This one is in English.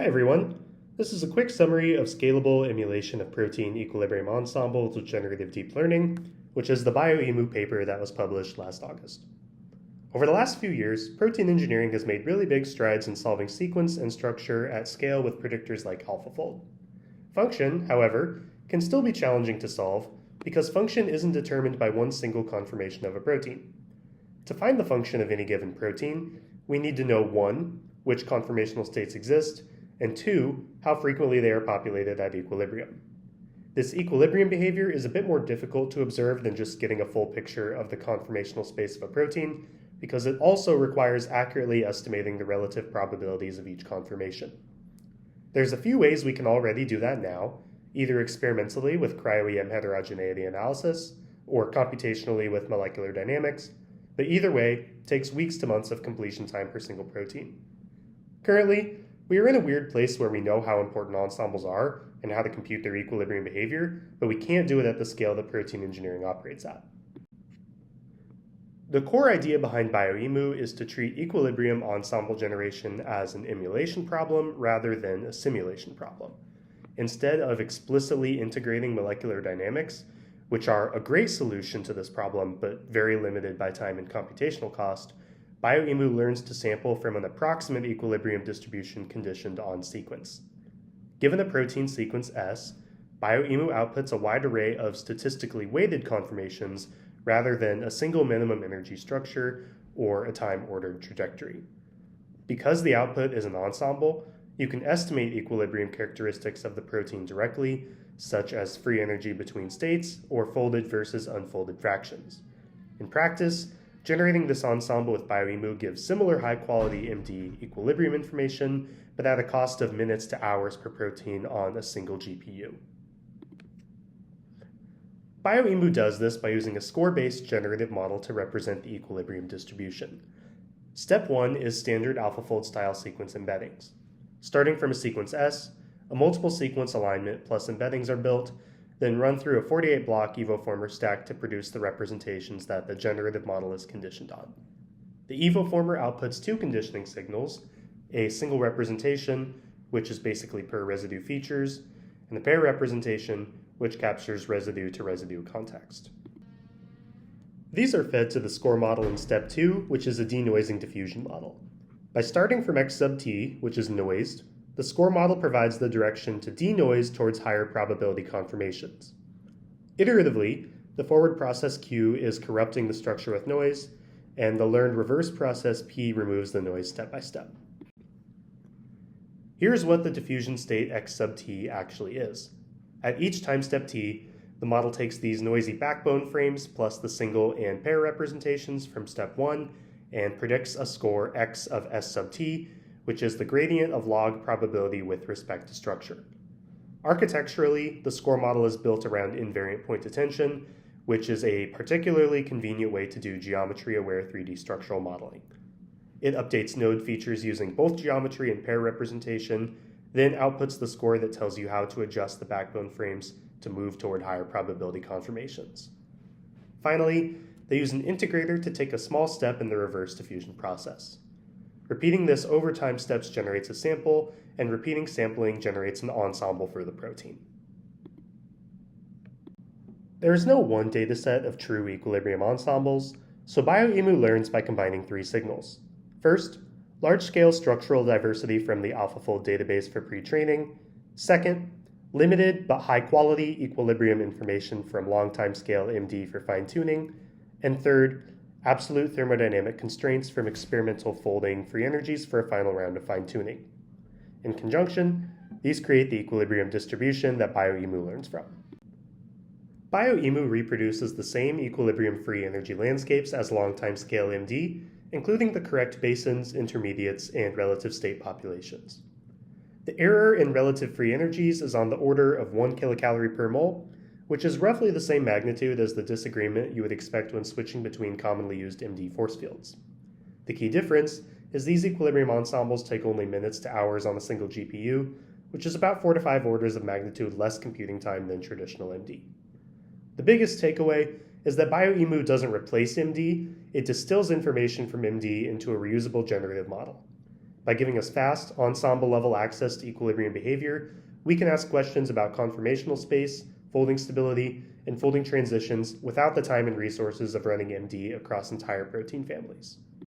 Hi everyone, this is a quick summary of scalable emulation of protein equilibrium ensembles with generative deep learning, which is the BioEmu paper that was published last August. Over the last few years, protein engineering has made really big strides in solving sequence and structure at scale with predictors like AlphaFold. Function, however, can still be challenging to solve because function isn't determined by one single conformation of a protein. To find the function of any given protein, we need to know 1, which conformational states exist, and 2, how frequently they are populated at equilibrium. This equilibrium behavior is a bit more difficult to observe than just getting a full picture of the conformational space of a protein, because it also requires accurately estimating the relative probabilities of each conformation. There's a few ways we can already do that now, either experimentally with cryo-EM heterogeneity analysis, or computationally with molecular dynamics, but either way, it takes weeks to months of completion time per single protein. Currently, we are in a weird place where we know how important ensembles are and how to compute their equilibrium behavior, but we can't do it at the scale that protein engineering operates at. The core idea behind BioEmu is to treat equilibrium ensemble generation as an emulation problem rather than a simulation problem. Instead of explicitly integrating molecular dynamics, which are a great solution to this problem but very limited by time and computational cost, BioEmu learns to sample from an approximate equilibrium distribution conditioned on sequence. Given a protein sequence S, BioEmu outputs a wide array of statistically weighted conformations rather than a single minimum energy structure or a time-ordered trajectory. Because the output is an ensemble, you can estimate equilibrium characteristics of the protein directly, such as free energy between states or folded versus unfolded fractions. In practice, generating this ensemble with BioEmu gives similar high-quality MD equilibrium information, but at a cost of minutes to hours per protein on a single GPU. BioEmu does this by using a score-based generative model to represent the equilibrium distribution. Step 1 is standard AlphaFold style sequence embeddings. Starting from a sequence S, a multiple sequence alignment plus embeddings are built, then run through a 48-block evoformer stack to produce the representations that the generative model is conditioned on. The evoformer outputs 2 conditioning signals, a single representation, which is basically per residue features, and the pair representation, which captures residue-to-residue context. These are fed to the score model in step 2, which is a denoising diffusion model. By starting from x sub t, which is noised, the score model provides the direction to denoise towards higher probability conformations. Iteratively, the forward process Q is corrupting the structure with noise, and the learned reverse process P removes the noise step by step. Here's what the diffusion state x sub t actually is. At each time step t, the model takes these noisy backbone frames plus the single and pair representations from step 1 and predicts a score x of s sub t, which is the gradient of log probability with respect to structure. Architecturally, the score model is built around invariant point attention, which is a particularly convenient way to do geometry-aware 3D structural modeling. It updates node features using both geometry and pair representation, then outputs the score that tells you how to adjust the backbone frames to move toward higher probability conformations. Finally, they use an integrator to take a small step in the reverse diffusion process. Repeating this over time steps generates a sample, and repeating sampling generates an ensemble for the protein. There is no one dataset of true equilibrium ensembles, so BioEmu learns by combining 3 signals. First, large-scale structural diversity from the AlphaFold database for pre-training. Second, limited but high-quality equilibrium information from long-time scale MD for fine-tuning. And third, absolute thermodynamic constraints from experimental folding free energies for a final round of fine-tuning. In conjunction, these create the equilibrium distribution that BioEmu learns from. BioEmu reproduces the same equilibrium free energy landscapes as long-time scale MD, including the correct basins, intermediates, and relative state populations. The error in relative free energies is on the order of 1 kilocalorie per mole, which is roughly the same magnitude as the disagreement you would expect when switching between commonly used MD force fields. The key difference is these equilibrium ensembles take only minutes to hours on a single GPU, which is about 4 to 5 orders of magnitude less computing time than traditional MD. The biggest takeaway is that BioEmu doesn't replace MD, it distills information from MD into a reusable generative model. By giving us fast, ensemble-level access to equilibrium behavior, we can ask questions about conformational space, folding stability, and folding transitions without the time and resources of running MD across entire protein families.